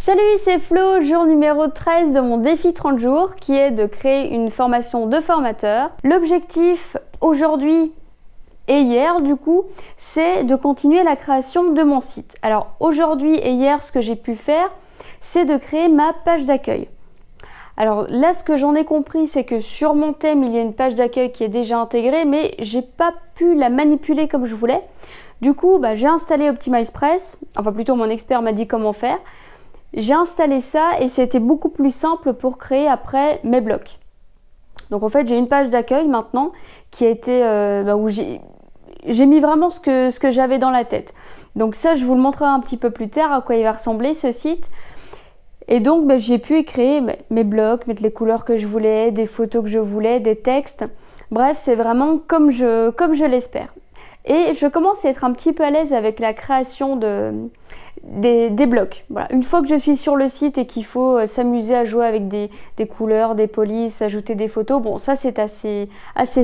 Salut, c'est Flo, jour numéro 13 de mon défi 30 jours qui est de créer une formation de formateur. L'objectif aujourd'hui et hier du coup, c'est de continuer la création de mon site. Alors aujourd'hui et hier, ce que j'ai pu faire, c'est de créer ma page d'accueil. Alors là, ce que j'en ai compris, c'est que sur mon thème, il y a une page d'accueil qui est déjà intégrée, mais j'ai pas pu la manipuler comme je voulais. Du coup, j'ai installé OptimizePress, enfin plutôt mon expert m'a dit comment faire. J'ai installé ça et c'était beaucoup plus simple pour créer après mes blocs. Donc en fait, j'ai une page d'accueil maintenant qui a été où j'ai mis vraiment ce que j'avais dans la tête. Donc ça, je vous le montrerai un petit peu plus tard à quoi il va ressembler ce site. Et donc j'ai pu créer mes blocs, mettre les couleurs que je voulais, des photos que je voulais, des textes. Bref, c'est vraiment comme je l'espère. Et je commence à être un petit peu à l'aise avec la création des blocs. Voilà. Une fois que je suis sur le site et qu'il faut s'amuser à jouer avec des couleurs, des polices, ajouter des photos, bon ça c'est assez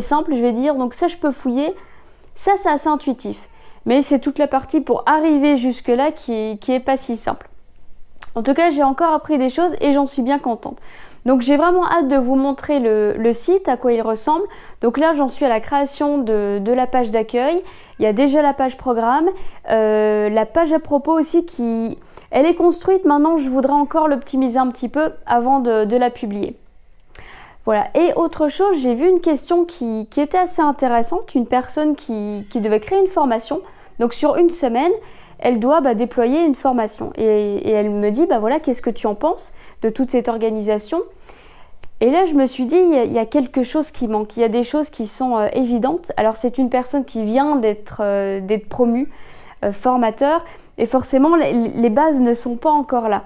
simple je vais dire, donc ça je peux fouiller, ça c'est assez intuitif. Mais c'est toute la partie pour arriver jusque là qui est pas si simple. En tout cas j'ai encore appris des choses et j'en suis bien contente. Donc j'ai vraiment hâte de vous montrer le site, à quoi il ressemble. Donc là j'en suis à la création de la page d'accueil. Il y a déjà la page programme, la page à propos aussi elle est construite. Maintenant je voudrais encore l'optimiser un petit peu avant de la publier. Voilà. Et autre chose, j'ai vu une question qui était assez intéressante. Une personne qui devait créer une formation. Donc sur une semaine, elle doit déployer une formation. Et elle me dit, voilà, qu'est-ce que tu en penses de toute cette organisation? Et là, je me suis dit, il y a quelque chose qui manque. Il y a des choses qui sont évidentes. Alors, c'est une personne qui vient d'être promue, formateur. Et forcément, les bases ne sont pas encore là.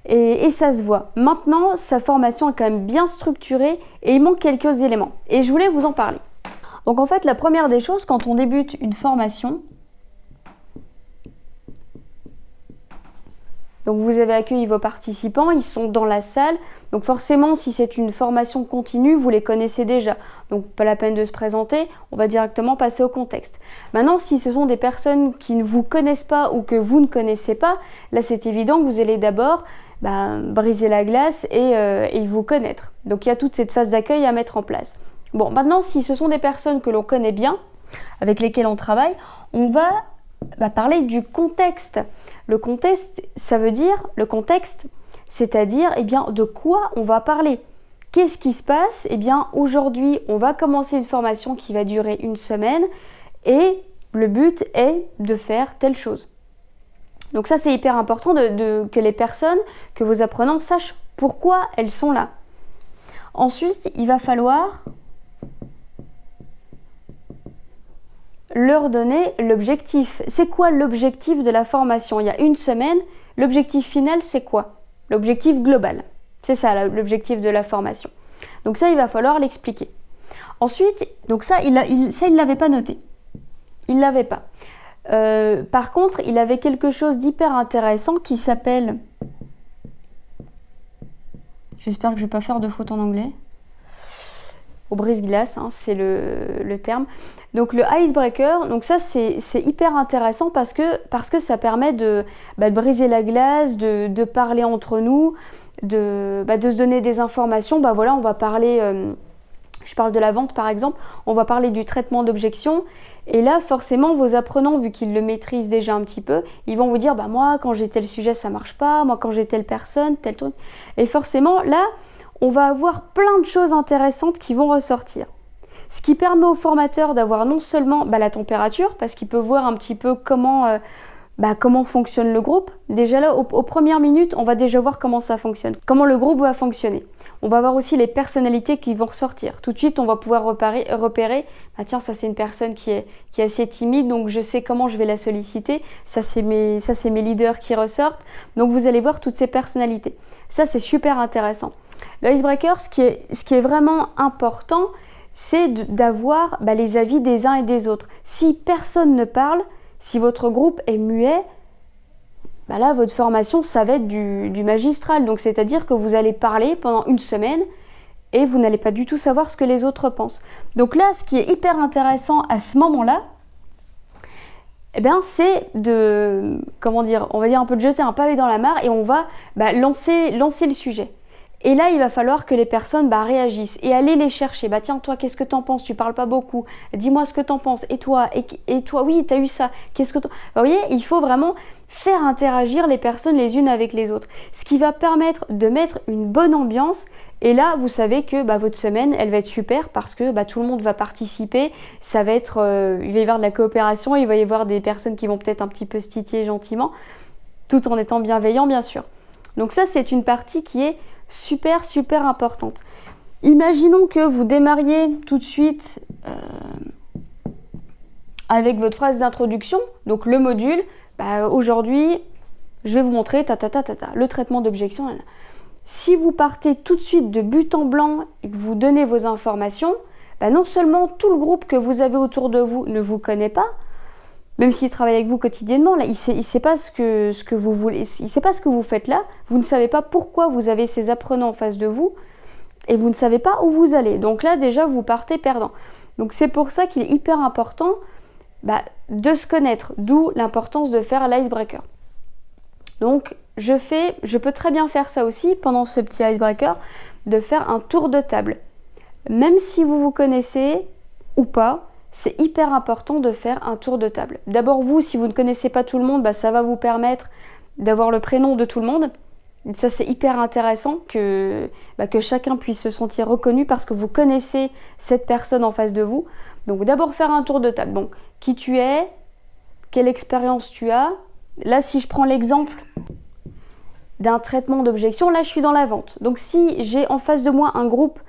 Et ça se voit. Maintenant, sa formation est quand même bien structurée et il manque quelques éléments. Et je voulais vous en parler. Donc, en fait, la première des choses, quand on débute une formation, donc vous avez accueilli vos participants, ils sont dans la salle. Donc forcément, si c'est une formation continue, vous les connaissez déjà. Donc pas la peine de se présenter, on va directement passer au contexte. Maintenant, si ce sont des personnes qui ne vous connaissent pas ou que vous ne connaissez pas, là c'est évident que vous allez d'abord briser la glace et vous connaître. Donc il y a toute cette phase d'accueil à mettre en place. Bon, maintenant, si ce sont des personnes que l'on connaît bien, avec lesquelles on travaille, on va parler du contexte. Le contexte, ça veut dire le contexte, c'est-à-dire de quoi on va parler. Qu'est-ce qui se passe? Aujourd'hui, on va commencer une formation qui va durer une semaine et le but est de faire telle chose. Donc ça, c'est hyper important que les personnes, que vos apprenants sachent pourquoi elles sont là. Ensuite, il va falloir leur donner l'objectif. C'est quoi l'objectif de la formation? Il y a une semaine, l'objectif final, c'est quoi? L'objectif global. C'est ça, l'objectif de la formation. Donc ça, il va falloir l'expliquer. Ensuite, donc ça, il ne l'avait pas noté. Il ne l'avait pas. Par contre, il avait quelque chose d'hyper intéressant qui s'appelle... J'espère que je ne vais pas faire de faute en anglais. Au brise-glace, c'est le terme. Donc le icebreaker, donc ça c'est hyper intéressant parce que ça permet de briser la glace, de parler entre nous, de se donner des informations. Voilà, on va parler, je parle de la vente par exemple, on va parler du traitement d'objection. Et là forcément vos apprenants, vu qu'ils le maîtrisent déjà un petit peu, ils vont vous dire moi quand j'ai tel sujet ça marche pas, moi quand j'ai telle personne, tel truc. Et forcément là, on va avoir plein de choses intéressantes qui vont ressortir. Ce qui permet au formateur d'avoir non seulement la température, parce qu'il peut voir un petit peu comment fonctionne le groupe. Déjà là, aux premières minutes, on va déjà voir comment ça fonctionne, comment le groupe va fonctionner. On va voir aussi les personnalités qui vont ressortir. Tout de suite, on va pouvoir repérer tiens, ça c'est une personne qui est assez timide, donc je sais comment je vais la solliciter. Ça c'est mes leaders qui ressortent. Donc vous allez voir toutes ces personnalités. Ça, c'est super intéressant. Le icebreaker, ce qui est vraiment important, c'est d'avoir les avis des uns et des autres. Si personne ne parle, si votre groupe est muet, là, votre formation, ça va être du magistral. Donc, c'est-à-dire que vous allez parler pendant une semaine et vous n'allez pas du tout savoir ce que les autres pensent. Donc là, ce qui est hyper intéressant à ce moment-là, eh bien, c'est de, comment dire, on va dire un peu de jeter un pavé dans la mare et on va lancer le sujet. Et là, il va falloir que les personnes réagissent et aller les chercher. Tiens, toi, qu'est-ce que t'en penses? Tu parles pas beaucoup. Dis-moi ce que t'en penses. Et toi, oui, t'as eu ça. Qu'est-ce que vous voyez, il faut vraiment faire interagir les personnes les unes avec les autres. Ce qui va permettre de mettre une bonne ambiance. Et là, vous savez que votre semaine, elle va être super parce que tout le monde va participer. Ça va être, il va y avoir de la coopération. Il va y avoir des personnes qui vont peut-être un petit peu se titiller gentiment, tout en étant bienveillants, bien sûr. Donc ça, c'est une partie qui est super, super importante. Imaginons que vous démarriez tout de suite avec votre phrase d'introduction, donc le module. Aujourd'hui, je vais vous montrer le traitement d'objection. Si vous partez tout de suite de but en blanc et que vous donnez vos informations, non seulement tout le groupe que vous avez autour de vous ne vous connaît pas, même s'il travaille avec vous quotidiennement, là, il sait pas ce que vous voulez, il sait pas ce que vous faites là, vous ne savez pas pourquoi vous avez ces apprenants en face de vous, et vous ne savez pas où vous allez. Donc là, déjà, vous partez perdant. Donc c'est pour ça qu'il est hyper important de se connaître, d'où l'importance de faire l'icebreaker. Donc je peux très bien faire ça aussi, pendant ce petit icebreaker, de faire un tour de table. Même si vous vous connaissez ou pas, c'est hyper important de faire un tour de table. D'abord vous, si vous ne connaissez pas tout le monde, ça va vous permettre d'avoir le prénom de tout le monde. Ça, c'est hyper intéressant que chacun puisse se sentir reconnu parce que vous connaissez cette personne en face de vous. Donc d'abord faire un tour de table. Donc, qui tu es, quelle expérience tu as. Là, si je prends l'exemple d'un traitement d'objection, là je suis dans la vente. Donc si j'ai en face de moi un groupe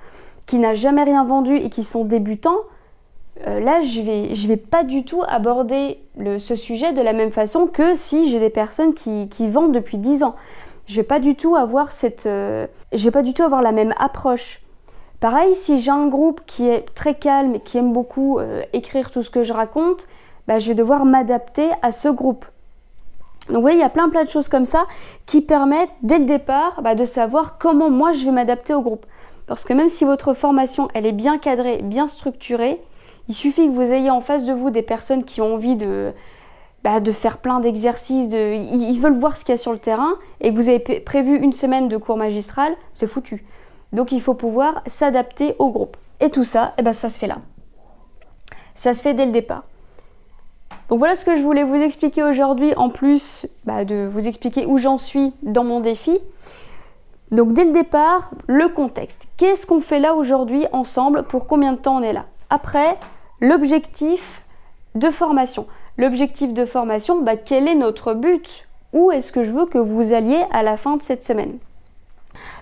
qui n'a jamais rien vendu et qui sont débutants, là, je vais pas du tout aborder ce sujet de la même façon que si j'ai des personnes qui vendent depuis 10 ans. Je vais pas du tout avoir la même approche. Pareil, si j'ai un groupe qui est très calme et qui aime beaucoup écrire tout ce que je raconte, je vais devoir m'adapter à ce groupe. Donc vous voyez, il y a plein de choses comme ça qui permettent dès le départ de savoir comment moi je vais m'adapter au groupe. Parce que même si votre formation elle est bien cadrée, bien structurée, il suffit que vous ayez en face de vous des personnes qui ont envie de faire plein d'exercices, ils veulent voir ce qu'il y a sur le terrain et que vous avez prévu une semaine de cours magistral, c'est foutu. Donc il faut pouvoir s'adapter au groupe. Et tout ça, ça se fait là. Ça se fait dès le départ. Donc voilà ce que je voulais vous expliquer aujourd'hui, en plus de vous expliquer où j'en suis dans mon défi. Donc dès le départ, le contexte. Qu'est-ce qu'on fait là aujourd'hui ensemble? Pour combien de temps on est là? Après, l'objectif de formation. L'objectif de formation, quel est notre but? Où est-ce que je veux que vous alliez à la fin de cette semaine?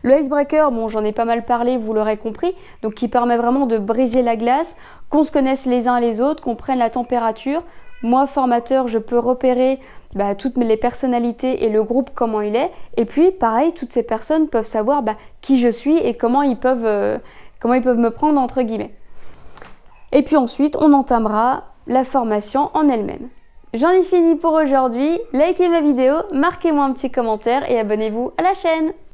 Le icebreaker, j'en ai pas mal parlé, vous l'aurez compris, donc qui permet vraiment de briser la glace, qu'on se connaisse les uns les autres, qu'on prenne la température. Moi, formateur, je peux repérer toutes les personnalités et le groupe, comment il est. Et puis, pareil, toutes ces personnes peuvent savoir qui je suis et comment ils peuvent me prendre, entre guillemets. Et puis ensuite, on entamera la formation en elle-même. J'en ai fini pour aujourd'hui. Likez ma vidéo, marquez-moi un petit commentaire et abonnez-vous à la chaîne.